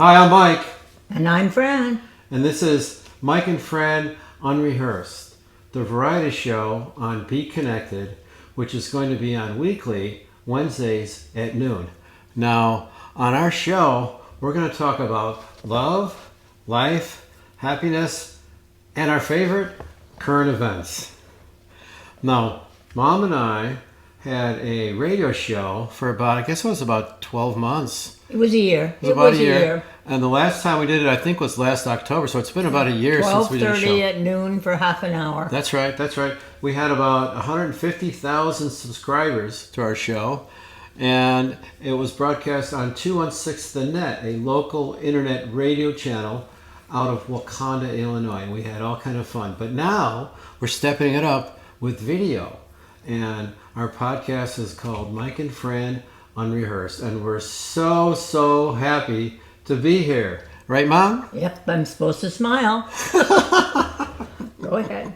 Hi, I'm Mike. And I'm Fran. And this is Mike and Fran Unrehearsed, the variety show on Be Connected, which is going to be on weekly Wednesdays at noon. Now, on our show, we're going to talk about love, life, happiness, and our favorite, current events. Now, Mom and I had a radio show for about 12 months. It was a year. It was about a year. And the last time we did it, I think, was last October. So it's been about a year since we did a show. 12:30 at noon for half an hour. That's right. We had about 150,000 subscribers to our show. And it was broadcast on 216 The Net, a local internet radio channel out of Wakanda, Illinois. And we had all kind of fun. But now we're stepping it up with video. And our podcast is called Mike and Fran Unrehearsed. And we're so happy to be here. Right, Mom? Yep, I'm supposed to smile. Go ahead.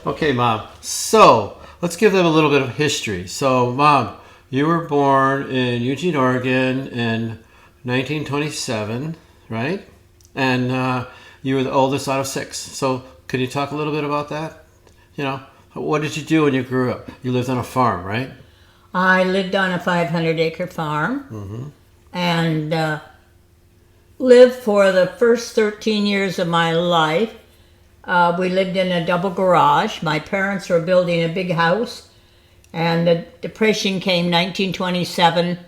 Okay, Mom. So, let's give them a little bit of history. So, Mom, you were born in Eugene, Oregon in 1927, right? And you were the oldest out of 6. So, could you talk a little bit about that? You know, what did you do when you grew up? You lived on a farm, right? I lived on a 500-acre farm and lived for the first 13 years of my life. We lived in a double garage. My parents were building a big house, and the Depression came 1927,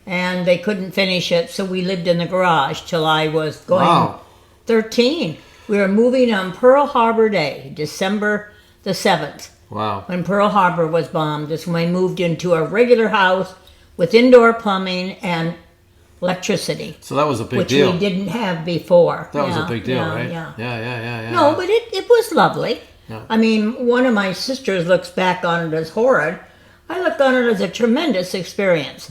and they couldn't finish it, so we lived in the garage till I was going 13. We were moving on Pearl Harbor Day, December the 7th. Wow. When Pearl Harbor was bombed, is when we moved into a regular house with indoor plumbing and electricity. So that was a big deal. Which we didn't have before. That was a big deal, right? Yeah. No, but it was lovely. Yeah. I mean, one of my sisters looks back on it as horrid. I look on it as a tremendous experience.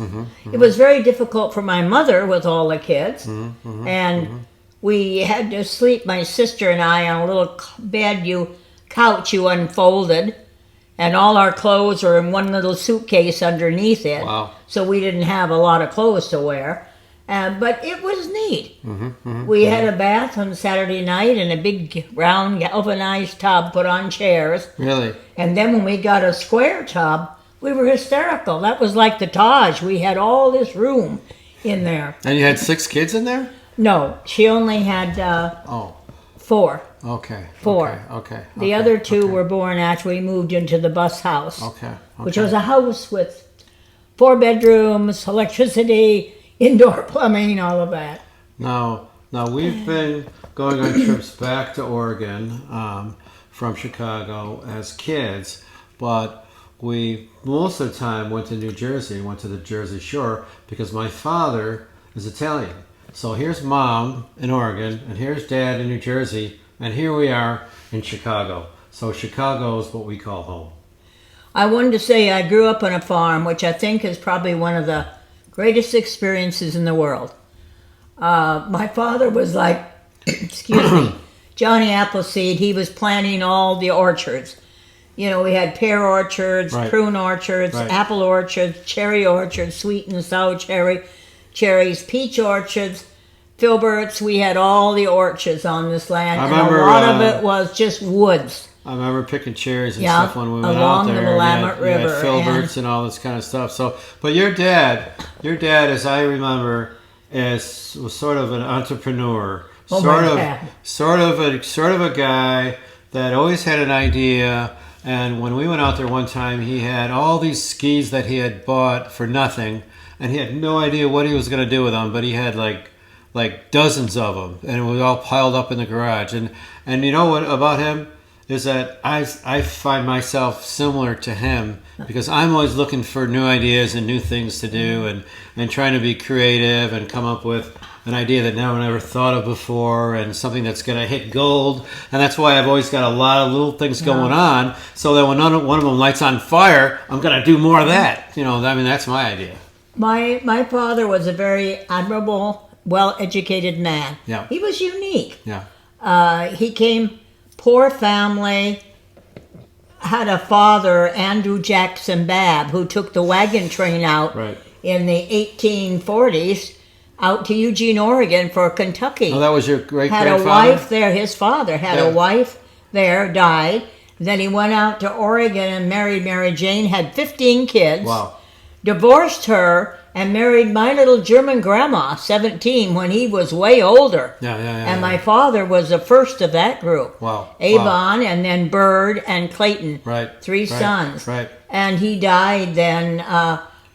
It was very difficult for my mother with all the kids. And we had to sleep, my sister and I, on a little couch you unfolded. And all our clothes were in one little suitcase underneath it. Wow. So we didn't have a lot of clothes to wear. But it was neat. We had a bath on Saturday night and a big round galvanized tub put on chairs. Really? And then when we got a square tub, we were hysterical. That was like the Taj. We had all this room in there. And you had 6 kids in there? No, she only had 4. Okay. 4. Okay. The other 2 were born after we moved into the bus house. Which was a house with 4 bedrooms, electricity, indoor plumbing, all of that. Now we've been going on trips back to Oregon from Chicago as kids, but we most of the time went to New Jersey, went to the Jersey Shore, because my father is Italian. So here's Mom in Oregon, and here's Dad in New Jersey, and here we are in Chicago. So Chicago is what we call home. I wanted to say I grew up on a farm, which I think is probably one of the greatest experiences in the world. My father was like, excuse me, Johnny Appleseed. He was planting all the orchards. You know, we had pear orchards, prune orchards, apple orchards, cherry orchards, sweet and sour cherries, peach orchards, filberts. We had all the orchards on this land, and a lot of it was just woods. I remember picking cherries and stuff when we went out along there. The Willamette River. You had filberts and all this kind of stuff. So, but your dad, as I remember, was sort of an entrepreneur, sort of a guy that always had an idea. And when we went out there one time, he had all these skis that he had bought for nothing, and he had no idea what he was going to do with them. But he had like dozens of them, and it was all piled up in the garage. And you know what about him is that I find myself similar to him, because I'm always looking for new ideas and new things to do, and trying to be creative and come up with an idea that no one ever thought of before, and something that's going to hit gold. And that's why I've always got a lot of little things going on, so that when one of them lights on fire, I'm going to do more of that. You know, I mean, that's my idea. My father was a very admirable, well-educated man. Yeah. He was unique. Yeah. He came, poor family, had a father, Andrew Jackson Babb, who took the wagon train out in the 1840s out to Eugene, Oregon for Kentucky. Oh, that was your great-grandfather? Had a wife there. His father had Yeah. a wife there, died. Then he went out to Oregon and married Mary Jane, had 15 kids. Wow. Divorced her and married my little German grandma, 17, when he was way older. Yeah. And my father was the first of that group. Wow. Avon, and then Bird and Clayton. Right. Three sons. Right. And he died then.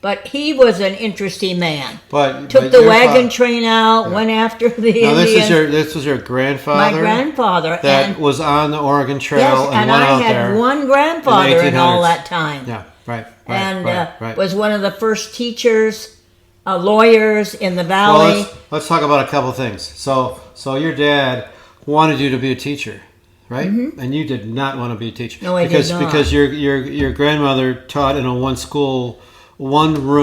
But he was an interesting man. But Took the your wagon train out, went after the Now Indians. this was your grandfather. My grandfather. That was on the Oregon Trail Yes, and and went I out had there one grandfather in all 1800s. that time. Yeah. Right. And right. was one of the first teachers, lawyers in the Well, valley. let's talk about a couple things. So your dad wanted you to be a teacher, right? Mm-hmm. And you did not want to be a teacher. No, I did not. Because your grandmother taught in a one-room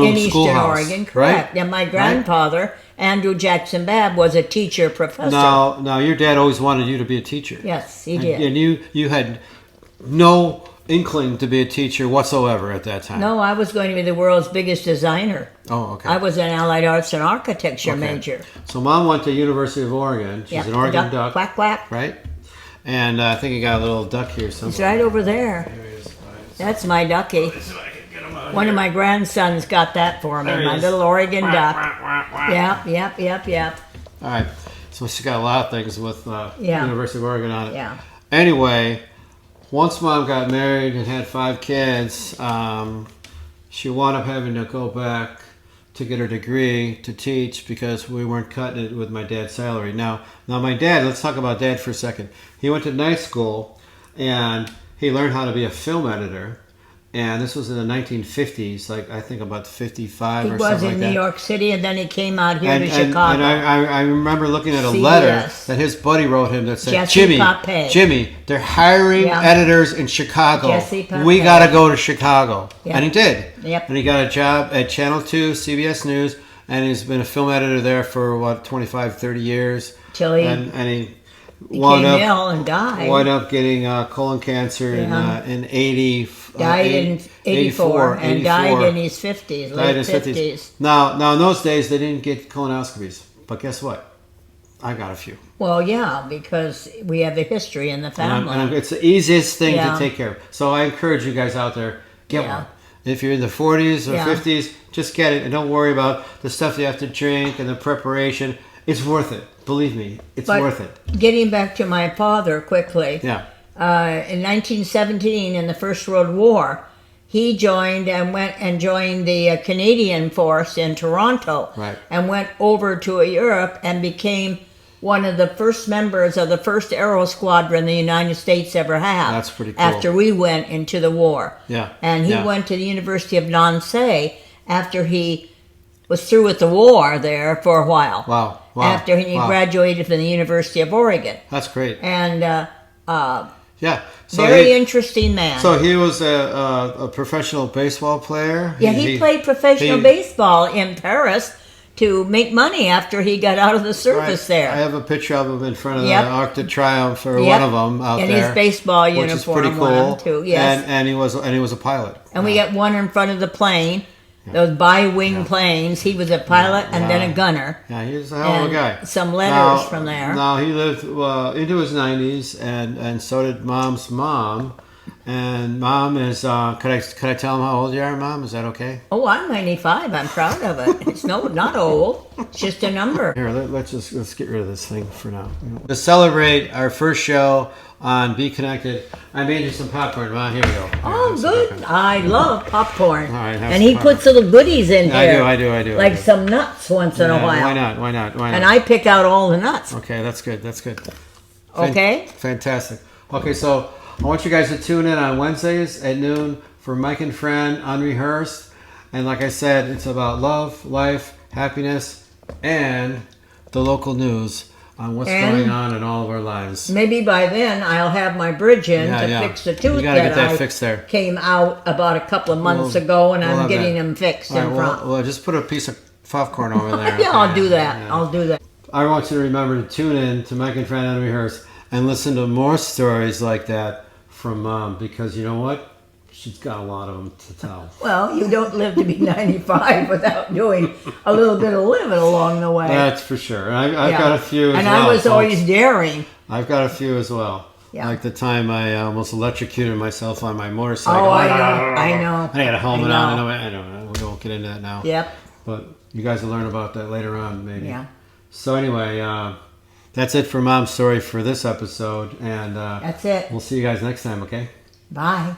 in schoolhouse. Eastern Oregon, correct. Right? And my grandfather, Andrew Jackson Babb, was a teacher professor. Now your dad always wanted you to be a teacher. Yes, he did. And you had no inkling to be a teacher whatsoever at that time. No, I was going to be the world's biggest designer. Oh, okay. I was an Allied Arts and Architecture major. So Mom went to University of Oregon. She's an Oregon duck. Quack, quack. Right? And I think you got a little duck here somewhere. He's right over there. There he is. That's my ducky. One of my grandsons got that for me. My little Oregon duck. Yep. All right. So she's got a lot of things with University of Oregon on it. Yeah. Anyway, once Mom got married and had 5 kids, she wound up having to go back to get her degree to teach because we weren't cutting it with my dad's salary. Now my dad, let's talk about Dad for a second. He went to night school and he learned how to be a film editor. And this was in the 1950s, like I think about 55 or something like that. He was in New York City, and then he came out here to Chicago. And I remember looking at a CBS. letter that his buddy wrote him that said, Jesse Pape. Jimmy, they're hiring editors in Chicago. Jesse Pape. We got to go to Chicago. Yep. And he did. Yep. And he got a job at Channel 2, CBS News, and he's been a film editor there for, 25, 30 years. Till he wound became ill and died. Wound up getting colon cancer in 80. Died in 84 and died in his 50s, late 50s. Now, in those days, they didn't get colonoscopies. But guess what? I got a few. Well, yeah, because we have the history in the family. And it's the easiest thing to take care of. So I encourage you guys out there, get one. If you're in the 40s or 50s, just get it. And don't worry about the stuff you have to drink and the preparation. It's worth it. Believe me, it's worth it. Getting back to my father quickly. Yeah. In 1917, in the First World War, he joined and went and joined the Canadian force in Toronto. Right. And went over to Europe and became one of the first members of the first Aero Squadron the United States ever had. That's pretty cool. After we went into the war. Yeah. And he went to the University of Nancy after he was through with the war there for a while. Wow. After he graduated from the University of Oregon. That's great. And So very interesting man. So he was a professional baseball player? Yeah, he played professional baseball in Paris to make money after he got out of the service there. I have a picture of him in front of the Arc de Triomphe, or one of them out in there. In his baseball uniform. Which is pretty cool. Too, yes. And he was a pilot. And we got one in front of the plane. Those bi-wing planes. He was a pilot and then a gunner. Yeah, he was a hell of a guy. Some letters from there. Now, he lived into his 90s, and so did Mom's mom. And Mom is, could I tell him how old you are, Mom? Is that okay? Oh, I'm 95. I'm proud of it. It's not old. It's just a number. Here, let's get rid of this thing for now. To celebrate our first show on Be Connected, I made you some popcorn. Well, here we go. Oh, good. I love popcorn. All right, and he puts little goodies in here. I do. Like some nuts once in a while. Why not? And I pick out all the nuts. Okay, that's good. Okay. Fantastic. Okay, so I want you guys to tune in on Wednesdays at noon for Mike and Fran Unrehearsed. And like I said, it's about love, life, happiness, and the local news on what's going on in all of our lives. Maybe by then I'll have my bridge in to fix the tooth fixed there. Came out about a couple of months ago, and I'm getting them fixed in front. Well, just put a piece of popcorn over there. Yeah, I'll do that. Yeah. I'll do that. I want you to remember to tune in to Mike and Fran Unrehearsed and listen to more stories like that from Mom, because you know what? she's got a lot of them to tell. Well, you don't live to be 95 without doing a little bit of living along the way. That's for sure. I've got a few as and well. I was always daring. I've got a few as well. Yeah. Like the time I almost electrocuted myself on my motorcycle. Oh, I know. I had a helmet on. I don't know. We won't get into that now. Yep. But you guys will learn about that later on, maybe. Yeah. So anyway, that's it for Mom's Story for this episode. And that's it. We'll see you guys next time, okay? Bye.